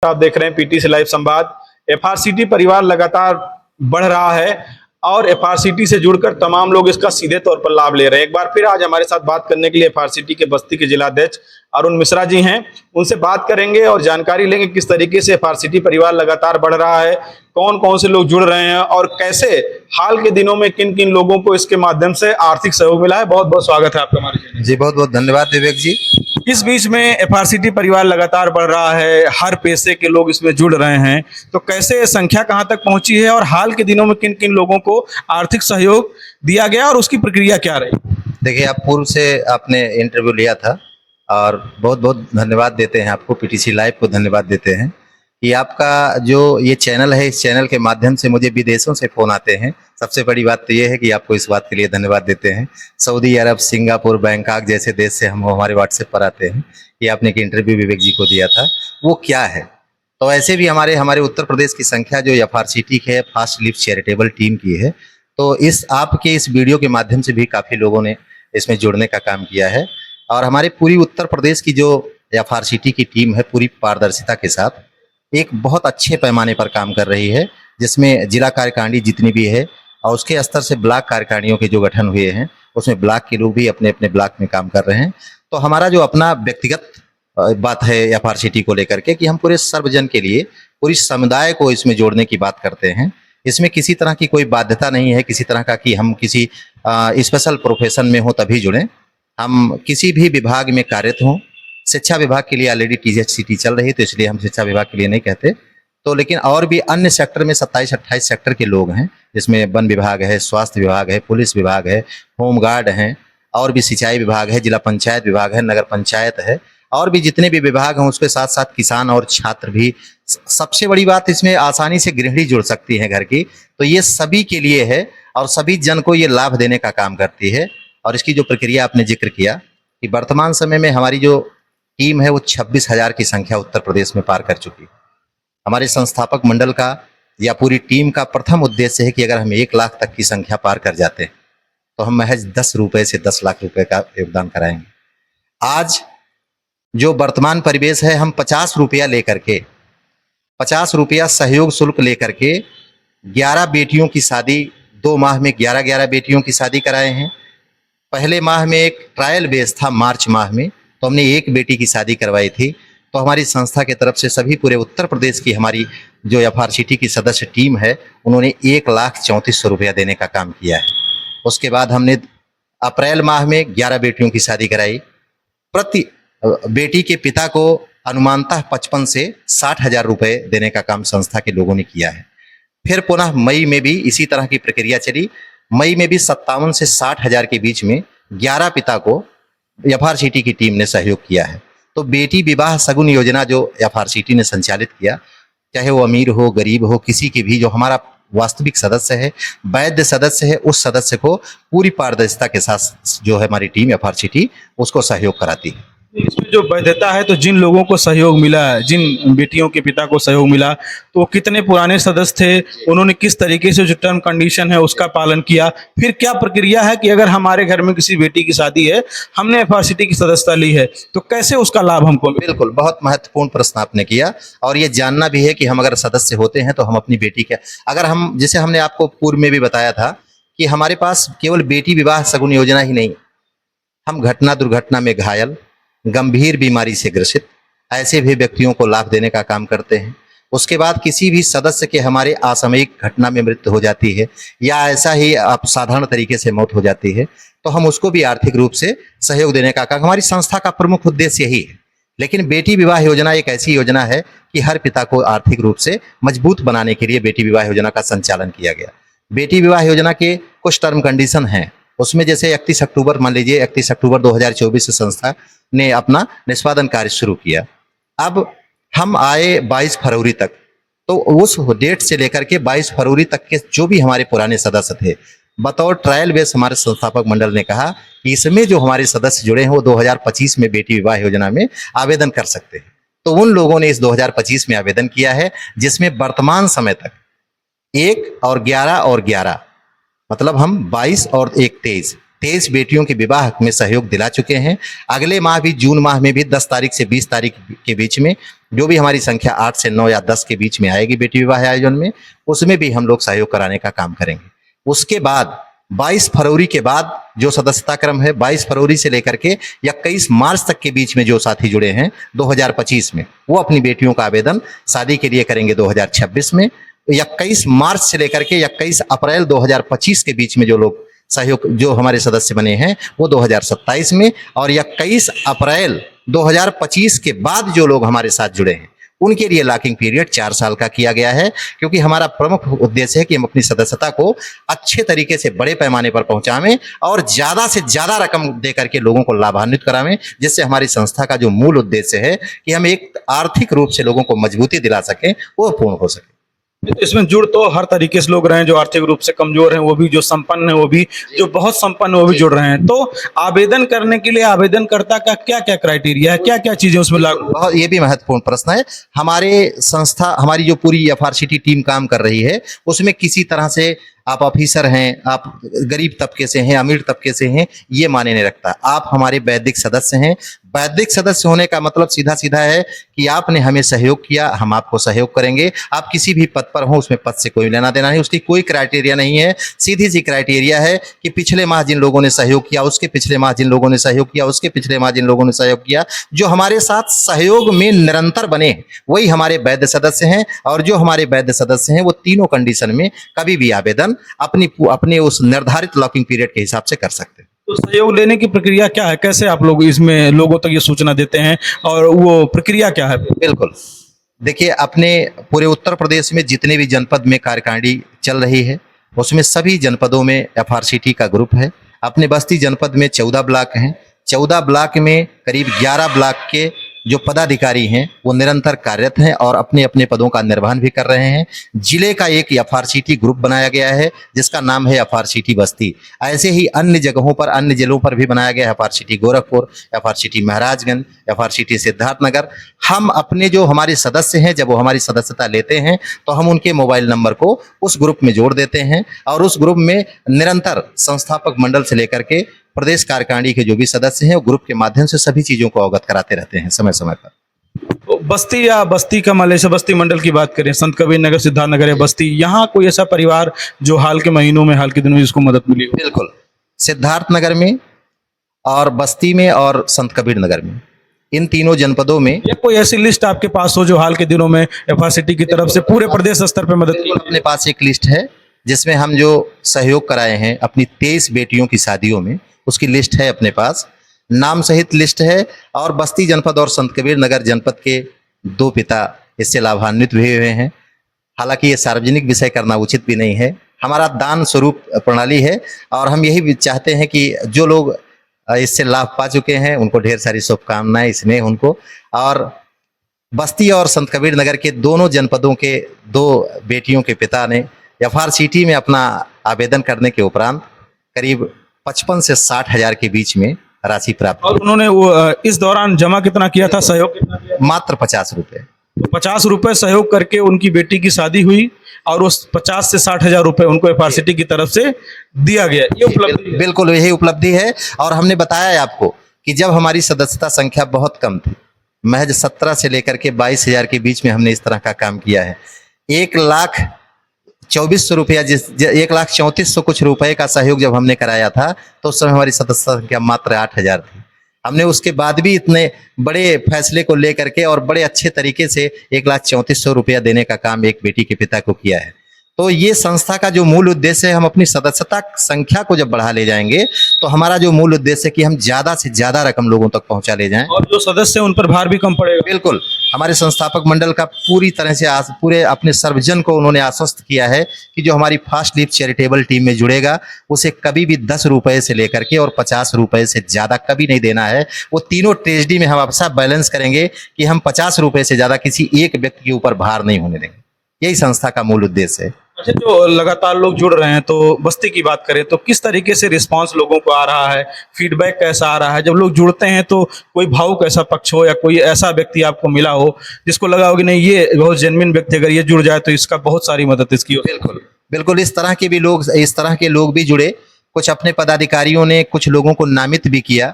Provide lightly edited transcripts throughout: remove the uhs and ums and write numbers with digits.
आप देख रहे हैं पीटीसी लाइव संवाद। एफआरसीटी परिवार लगातार बढ़ रहा है और एफआरसीटी से जुड़कर तमाम लोग इसका सीधे तौर पर लाभ ले रहे हैं। एक बार फिर आज हमारे साथ बात करने के लिए एफआरसीटी के बस्ती के जिलाध्यक्ष अरुण मिश्रा जी हैं। उनसे बात करेंगे और जानकारी लेंगे किस तरीके से एफआरसीटी परिवार लगातार बढ़ रहा है, कौन कौन से लोग जुड़ रहे हैं और कैसे हाल के दिनों में किन किन लोगों को इसके माध्यम से आर्थिक सहयोग मिला है। बहुत बहुत स्वागत है आपका हमारे चैनल। जी बहुत बहुत धन्यवाद विवेक जी। इस बीच में एफआरसीटी परिवार लगातार बढ़ रहा है, हर पेशे के लोग इसमें जुड़ रहे हैं, तो कैसे संख्या कहां तक पहुंची है और हाल के दिनों में किन किन लोगों को आर्थिक सहयोग दिया गया और उसकी प्रक्रिया क्या रही? देखिए, आप पूर्व से आपने इंटरव्यू लिया था और बहुत बहुत धन्यवाद देते हैं आपको, पीटीसी लाइव को धन्यवाद देते हैं कि आपका जो ये चैनल है, इस चैनल के माध्यम से मुझे विदेशों से फ़ोन आते हैं। सबसे बड़ी बात तो ये है कि आपको इस बात के लिए धन्यवाद देते हैं। सऊदी अरब, सिंगापुर, बैंकॉक जैसे देश से हम हमारे व्हाट्सएप पर आते हैं कि आपने एक इंटरव्यू विवेक जी को दिया था, वो क्या है। तो ऐसे भी हमारे उत्तर प्रदेश की संख्या जो एफआरसीटी है, फास्ट लिफ्ट चैरिटेबल टीम की है, तो इस आपके इस वीडियो के माध्यम से भी काफ़ी लोगों ने इसमें जुड़ने का काम किया है। और हमारे पूरी उत्तर प्रदेश की जो एफआरसीटी की टीम है, पूरी पारदर्शिता के साथ एक बहुत अच्छे पैमाने पर काम कर रही है, जिसमें जिला कार्यकारिणी जितनी भी है और उसके स्तर से ब्लॉक कार्यकारिणियों के जो गठन हुए हैं, उसमें ब्लॉक के लोग भी अपने अपने ब्लॉक में काम कर रहे हैं। तो हमारा जो अपना व्यक्तिगत बात है एफआरसीटी को लेकर के कि हम पूरे सर्वजन के लिए, पूरी समुदाय को इसमें जोड़ने की बात करते हैं। इसमें किसी तरह की कोई बाध्यता नहीं है, किसी तरह का कि हम किसी स्पेशल प्रोफेशन में हो तभी जुड़ें। हम किसी भी विभाग में कार्यरत हों, शिक्षा विभाग के लिए ऑलरेडी टीएचसीटी चल रही है, तो इसलिए हम शिक्षा विभाग के लिए नहीं कहते। तो लेकिन और भी अन्य सेक्टर में 27-28 सेक्टर के लोग हैं, जिसमें वन विभाग है, स्वास्थ्य विभाग है, पुलिस विभाग है, होमगार्ड हैं, और भी सिंचाई विभाग है, जिला पंचायत विभाग है, नगर पंचायत है, और भी जितने भी विभाग हैं उसके साथ साथ किसान और छात्र भी। सबसे बड़ी बात इसमें आसानी से गृहिणी जुड़ सकती है घर की, तो ये सभी के लिए है और सभी जन को ये लाभ देने का काम करती है। और इसकी जो प्रक्रिया आपने जिक्र किया कि वर्तमान समय में हमारी जो टीम है वो 26,000 की संख्या उत्तर प्रदेश में पार कर चुकी है। हमारे संस्थापक मंडल का या पूरी टीम का प्रथम उद्देश्य है कि अगर हम 1 लाख तक की संख्या पार कर जाते हैं तो हम महज 10 रुपए से 10 लाख रुपए का योगदान कराएंगे। आज जो वर्तमान परिवेश है, हम 50 रुपया लेकर के, 50 रुपया सहयोग शुल्क लेकर के 11 बेटियों की शादी, 2 माह में 11-11 बेटियों की शादी कराए हैं। पहले माह में एक ट्रायल बेस था, मार्च माह में, तो हमने 1 बेटी की शादी करवाई थी। तो हमारी संस्था की तरफ से सभी पूरे उत्तर प्रदेश की हमारी जो एफआरसीटी की सदस्य टीम है, उन्होंने 1,34,00,000 रुपया देने का काम किया है। उसके बाद हमने अप्रैल माह में 11 बेटियों की शादी कराई। प्रति बेटी के पिता को अनुमानतः 55 से 60,000 रुपये देने का काम संस्था के लोगों ने किया है। फिर पुनः मई में भी इसी तरह की प्रक्रिया चली। मई में भी 57 से 60,000 के बीच में 11 पिता को एफआरसीटी की टीम ने सहयोग किया है। तो बेटी विवाह सगुन योजना जो एफआरसीटी ने संचालित किया, चाहे वो अमीर हो, गरीब हो, किसी के भी जो हमारा वास्तविक सदस्य है, वैध सदस्य है, उस सदस्य को पूरी पारदर्शिता के साथ जो है हमारी टीम एफआरसीटी उसको सहयोग कराती है। इसमें जो वैधता है, तो जिन लोगों को सहयोग मिला है, जिन बेटियों के पिता को सहयोग मिला, तो वो कितने पुराने सदस्य थे, उन्होंने किस तरीके से जो टर्म कंडीशन है उसका पालन किया, फिर क्या प्रक्रिया है कि अगर हमारे घर में किसी बेटी की शादी है, हमने एफआरसीटी की सदस्यता ली है, तो कैसे उसका लाभ हमको? बिल्कुल, बहुत महत्वपूर्ण प्रश्न आपने किया और ये जानना भी है कि हम अगर सदस्य होते हैं तो हम अपनी बेटी के, अगर हम, जैसे हमने आपको पूर्व में भी बताया था कि हमारे पास केवल बेटी विवाह सगुन योजना ही नहीं, हम घटना दुर्घटना में घायल, गंभीर बीमारी से ग्रसित ऐसे भी व्यक्तियों को लाभ देने का काम करते हैं। उसके बाद किसी भी सदस्य के हमारे असामयिक घटना में मृत्यु हो जाती है या ऐसा ही साधारण तरीके से मौत हो जाती है, तो हम उसको भी आर्थिक रूप से सहयोग देने का काम, हमारी संस्था का प्रमुख उद्देश्य यही है। लेकिन बेटी विवाह योजना एक ऐसी योजना है कि हर पिता को आर्थिक रूप से मजबूत बनाने के लिए बेटी विवाह योजना का संचालन किया गया। बेटी विवाह योजना के कुछ टर्म कंडीशन हैं, उसमें जैसे 31 अक्टूबर, मान लीजिए 31 अक्टूबर 2024 से संस्था ने अपना निष्पादन कार्य शुरू किया। अब हम आए 22 फरवरी तक, तो उस डेट से लेकर के 22 फरवरी तक के जो भी हमारे पुराने सदस्य थे, बतौर ट्रायल बेस हमारे संस्थापक मंडल ने कहा कि इसमें जो हमारे सदस्य जुड़े हैं वो 2025 में बेटी विवाह योजना में आवेदन कर सकते हैं। तो उन लोगों ने इस 2025 में आवेदन किया है, जिसमें वर्तमान समय तक 1 और 11 और 11, मतलब हम 22 और 1 23 23 बेटियों के विवाह में सहयोग दिला चुके हैं। अगले माह भी जून माह में भी 10 तारीख से 20 तारीख के बीच में जो भी हमारी संख्या 8 से 9 या 10 के बीच में आएगी बेटी विवाह आयोजन में, उसमें भी हम लोग सहयोग कराने का काम करेंगे। उसके बाद 22 फरवरी के बाद जो सदस्यता क्रम है, 22 फरवरी से लेकर के 21 मार्च तक के बीच में जो साथी जुड़े हैं 2025 में, वो अपनी बेटियों का आवेदन शादी के लिए करेंगे 2026 में। 21 मार्च से लेकर के 21 अप्रैल 2025 के बीच में जो लोग सहयोग जो हमारे सदस्य बने हैं वो 2027 में, और 21 अप्रैल 2025 के बाद जो लोग हमारे साथ जुड़े हैं उनके लिए लॉकिंग पीरियड 4 साल का किया गया है, क्योंकि हमारा प्रमुख उद्देश्य है कि हम अपनी सदस्यता को अच्छे तरीके से बड़े पैमाने पर पहुंचावें और ज्यादा से ज्यादा रकम देकर के लोगों को लाभान्वित करावें, जिससे हमारी संस्था का जो मूल उद्देश्य है कि हम एक आर्थिक रूप से लोगों को मजबूती दिला सकें वो पूर्ण हो सके। तो इसमें जुड़ तो हर तरीके से लोग रहे हैं, जो आर्थिक रूप से कमजोर हैं वो भी, जो संपन्न है वो भी, जो बहुत संपन्न है वो भी जुड़ रहे हैं। तो आवेदन करने के लिए आवेदनकर्ता का क्या क्या क्राइटेरिया है, क्या क्या चीजें उसमें लागू? बहुत ये भी महत्वपूर्ण प्रश्न है। हमारे संस्था, हमारी जो पूरी एफआरसीटी टीम काम कर रही है उसमें किसी तरह से आप ऑफिसर हैं, आप गरीब तबके से हैं, अमीर तबके से हैं, ये मायने नहीं रखता। आप हमारे वैदिक सदस्य हैं। वैदिक सदस्य होने का मतलब सीधा सीधा है कि आपने हमें सहयोग किया, हम आपको सहयोग करेंगे। आप किसी भी पद पर हो, उसमें पद से कोई लेना देना नहीं, उसकी कोई क्राइटेरिया नहीं है। सीधी सी क्राइटेरिया है कि पिछले माह जिन लोगों ने सहयोग किया, उसके पिछले माह जिन लोगों ने सहयोग किया, उसके पिछले माह जिन लोगों ने सहयोग किया, जो हमारे साथ सहयोग में निरंतर बने वही हमारे वैध सदस्य हैं। और जो हमारे वैध सदस्य हैं वो तीनों कंडीशन में कभी भी आवेदन अपने उस निर्धारित लॉकिंग पीरियड के हिसाब से कर सकते हैं। तो सहयोग लेने की प्रक्रिया क्या है, कैसे आप लोग इसमें लोगों तक ये सूचना देते हैं और वो प्रक्रिया क्या है? बिल्कुल, देखिए अपने पूरे उत्तर प्रदेश में जितने भी जनपद में कार्यकारिणी चल रही है उसमें सभी जनपदों में एफआरसीटी का ग्रुप है। अपने बस्ती जनपद में 14 ब्लॉक हैं। 14 ब्लॉक में करीब 11 ब्लॉक के जो पदाधिकारी हैं वो निरंतर कार्यरत हैं और अपने अपने पदों का निर्वहन भी कर रहे हैं। जिले का एक एफआरसीटी ग्रुप बनाया गया है जिसका नाम है एफआरसीटी बस्ती। ऐसे ही अन्य जगहों पर, अन्य जिलों पर भी बनाया गया है एफआरसीटी गोरखपुर, एफआरसीटी महाराजगंज, एफआरसीटी सिद्धार्थनगर। हम अपने जो हमारे सदस्य हैं जब वो हमारी सदस्यता लेते हैं तो हम उनके मोबाइल नंबर को उस ग्रुप में जोड़ देते हैं और उस ग्रुप में निरंतर संस्थापक मंडल से लेकर के प्रदेश कार्यकारिणी के जो भी सदस्य हैं वो ग्रुप के माध्यम से सभी चीजों को अवगत कराते रहते हैं समय समय पर। तो बस्ती या बस्ती का मलेशिया बस्ती मंडल की बात करें, संत कबीर नगर, सिद्धार्थनगर या बस्ती, यहाँ कोई ऐसा परिवार जो हाल के महीनों में, हाल के दिनों में जिसको मदद मिली हो? बिल्कुल, सिद्धार्थनगर में और बस्ती में और संत कबीर नगर में, इन तीनों जनपदों में या कोई ऐसी लिस्ट आपके पास हो जो हाल के दिनों में एफआरसीटी की तरफ से पूरे प्रदेश स्तर पर मदद की? अपने पास एक लिस्ट है जिसमें हम जो सहयोग कराए हैं अपनी 23 बेटियों की शादियों में, उसकी लिस्ट है अपने पास, नाम सहित लिस्ट है। और बस्ती जनपद और संत कबीर नगर जनपद के 2 पिता इससे लाभान्वित भी हुए हैं। हालांकि ये सार्वजनिक विषय करना उचित भी नहीं है, हमारा दान स्वरूप प्रणाली है और हम यही भी चाहते हैं कि जो लोग इससे लाभ पा चुके हैं उनको ढेर सारी शुभकामनाएं इसमें उनको। और बस्ती और संत कबीर नगर के दोनों जनपदों के 2 बेटियों के पिता ने एफआरसीटी में अपना आवेदन करने के उपरांत करीब 55 से 60 हजार के बीच में राशि प्राप्त। और उन्होंने वो इस दौरान जमा कितना किया था, सहयोग कितना किया? मात्र 50 रुपए। तो 50 रुपए सहयोग करके उनकी बेटी की शादी हुई और उस 50 से 60 हजार रुपए उनको एफआरसीटी की तरफ से दिया गया। ये उपलब्धि है। बिल्कुल यही उपलब्धि है। और हमने बताया है आपको कि जब हमारी सदस्यता संख्या बहुत कम थी, महज 17 से लेकर के 22 हजार के बीच में हमने इस तरह का काम किया है। 1,24,000 रुपया, 1,34,000 कुछ रुपए का सहयोग जब हमने कराया था तो उस समय हमारी सदस्यता संख्या मात्र 8,000 थी। हमने उसके बाद भी इतने बड़े फैसले को लेकर के और बड़े अच्छे तरीके से 1,34,000 रुपया देने का काम एक बेटी के पिता को किया है। तो ये संस्था का जो मूल उद्देश्य है, हम अपनी सदस्यता संख्या को जब बढ़ा ले जाएंगे तो हमारा जो मूल उद्देश्य है कि हम ज्यादा से ज्यादा रकम लोगों तक पहुंचा ले जाएं और जो सदस्य हैं उन पर भार भी कम पड़ेगा। बिल्कुल, हमारे संस्थापक मंडल का पूरी तरह से पूरे अपने सर्वजन को उन्होंने आश्वस्त किया है कि जो हमारी फास्ट लीफ चैरिटेबल टीम में जुड़ेगा उसे कभी भी 10 रुपए से लेकर के और 50 रुपए से ज्यादा कभी नहीं देना है। वो तीनों ट्रेजडी में हम आपसा बैलेंस करेंगे कि हम 50 रुपए से ज्यादा किसी एक व्यक्ति के ऊपर भार नहीं होने देंगे। यही संस्था का मूल उद्देश्य है। अच्छा, जो लगातार लोग जुड़ रहे हैं, तो बस्ती की बात करें तो किस तरीके से रिस्पांस लोगों को आ रहा है, फीडबैक कैसा आ रहा है? जब लोग जुड़ते हैं तो कोई भावुक ऐसा पक्ष हो या कोई ऐसा व्यक्ति आपको मिला हो जिसको लगा हो कि नहीं ये बहुत जेन्युइन व्यक्ति, अगर ये जुड़ जाए तो इसका बहुत सारी मदद इसकी हो? बिल्कुल बिल्कुल, इस तरह के लोग भी जुड़े। कुछ अपने पदाधिकारियों ने कुछ लोगों को नामित भी किया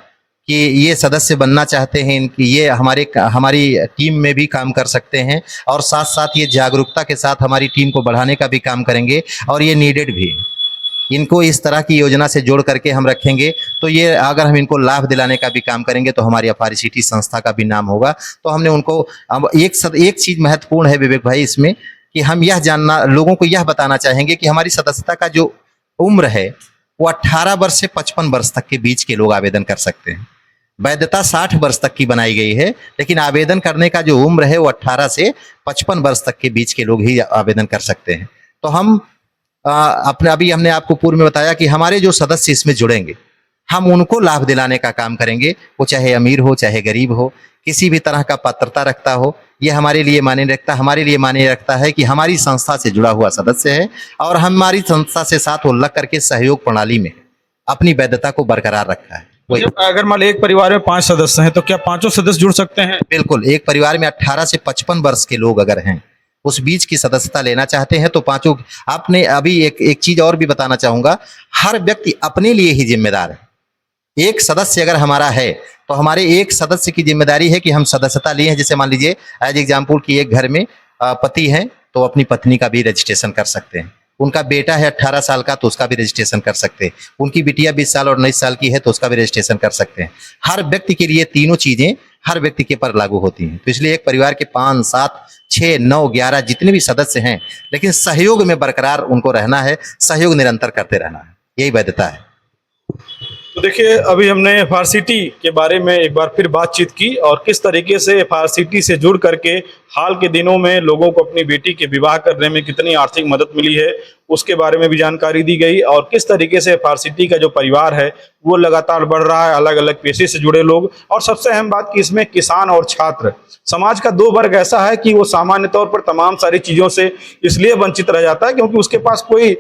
कि ये सदस्य बनना चाहते हैं, इनकी ये हमारी टीम में भी काम कर सकते हैं, और साथ साथ ये जागरूकता के साथ हमारी टीम को बढ़ाने का भी काम करेंगे, और ये नीडेड भी है। इनको इस तरह की योजना से जोड़ करके हम रखेंगे तो ये अगर हम इनको लाभ दिलाने का भी काम करेंगे तो हमारी FRCT संस्था का भी नाम होगा। तो हमने उनको अब एक चीज़ महत्वपूर्ण है विवेक भाई इसमें, कि हम यह जानना, लोगों को यह बताना चाहेंगे कि हमारी सदस्यता का जो उम्र है वो 18 वर्ष से 55 वर्ष तक के बीच के लोग आवेदन कर सकते हैं। वैधता 60 वर्ष तक की बनाई गई है, लेकिन आवेदन करने का जो उम्र है वो 18 से 55 वर्ष तक के बीच के लोग ही आवेदन कर सकते हैं। तो हम अभी हमने आपको पूर्व में बताया कि हमारे जो सदस्य इसमें जुड़ेंगे, हम उनको लाभ दिलाने का काम करेंगे, वो चाहे अमीर हो चाहे गरीब हो, किसी भी तरह का पात्रता रखता हो, ये हमारे लिए मायने रखता है कि हमारी संस्था से जुड़ा हुआ सदस्य है और हमारी संस्था से साथ वो लग करके सहयोग प्रणाली में अपनी वैधता को बरकरार रखा है। वही अगर मान लो एक परिवार में 5 सदस्य हैं तो क्या पांचों सदस्य जुड़ सकते हैं? बिल्कुल, एक परिवार में 18 से 55 वर्ष के लोग अगर हैं, उस बीच की सदस्यता लेना चाहते हैं तो पांचों। आपने अभी एक चीज और भी बताना चाहूंगा, हर व्यक्ति अपने लिए ही जिम्मेदार है। एक सदस्य अगर हमारा है तो हमारे एक सदस्य की जिम्मेदारी है कि हम सदस्यता लिए हैं। जैसे मान लीजिए एज एग्जाम्पल कि एक घर में पति हैं तो अपनी पत्नी का भी रजिस्ट्रेशन कर सकते हैं, उनका बेटा है 18 साल का तो उसका भी रजिस्ट्रेशन कर सकते हैं, उनकी बिटिया 20 साल और 19 साल की है तो उसका भी रजिस्ट्रेशन कर सकते हैं। हर व्यक्ति के लिए तीनों चीजें हर व्यक्ति के पर लागू होती हैं। तो इसलिए एक परिवार के 5, 7, 6, 9, 11 जितने भी सदस्य हैं, लेकिन सहयोग में बरकरार उनको रहना है, सहयोग निरंतर करते रहना है, यही वैधता है। तो देखिए, अभी हमने FRCT के बारे में एक बार फिर बातचीत की और किस तरीके से FRCT से जुड़ करके हाल के दिनों में लोगों को अपनी बेटी के विवाह करने में कितनी आर्थिक मदद मिली है उसके बारे में भी जानकारी दी गई, और किस तरीके से FRCT का जो परिवार है वो लगातार बढ़ रहा है, अलग अलग पेशे से जुड़े लोग, और सबसे अहम बात कि इसमें किसान और छात्र, समाज का 2 वर्ग ऐसा है कि वो सामान्य तौर पर तमाम सारी चीज़ों से इसलिए वंचित रह जाता है क्योंकि उसके पास कोई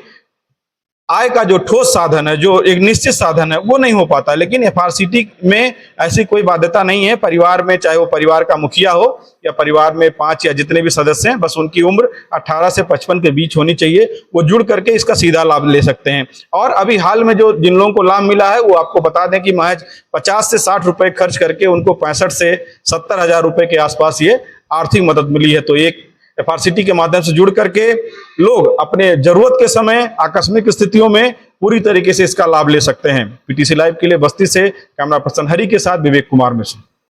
आय का जो ठोस साधन है, जो एक निश्चित साधन है, वो नहीं हो पाता। लेकिन FRCT में ऐसी कोई बाध्यता नहीं है। परिवार में, चाहे वो परिवार का मुखिया हो या परिवार में 5 या जितने भी सदस्य हैं, बस उनकी उम्र 18 से 55 के बीच होनी चाहिए, वो जुड़ करके इसका सीधा लाभ ले सकते हैं। और अभी हाल में जो जिन लोगों को लाभ मिला है वो आपको बता दें कि महज 50 से 60 रुपए खर्च करके उनको 65 से 70 हजार रुपए के आसपास ये आर्थिक मदद मिली है। तो एक FRCT के माध्यम से जुड़ करके लोग अपने जरूरत के समय, आकस्मिक स्थितियों में पूरी तरीके से इसका लाभ ले सकते हैं। PTC लाइव के लिए बस्ती से कैमरा पर्सन हरि के साथ विवेक कुमार मिश्र।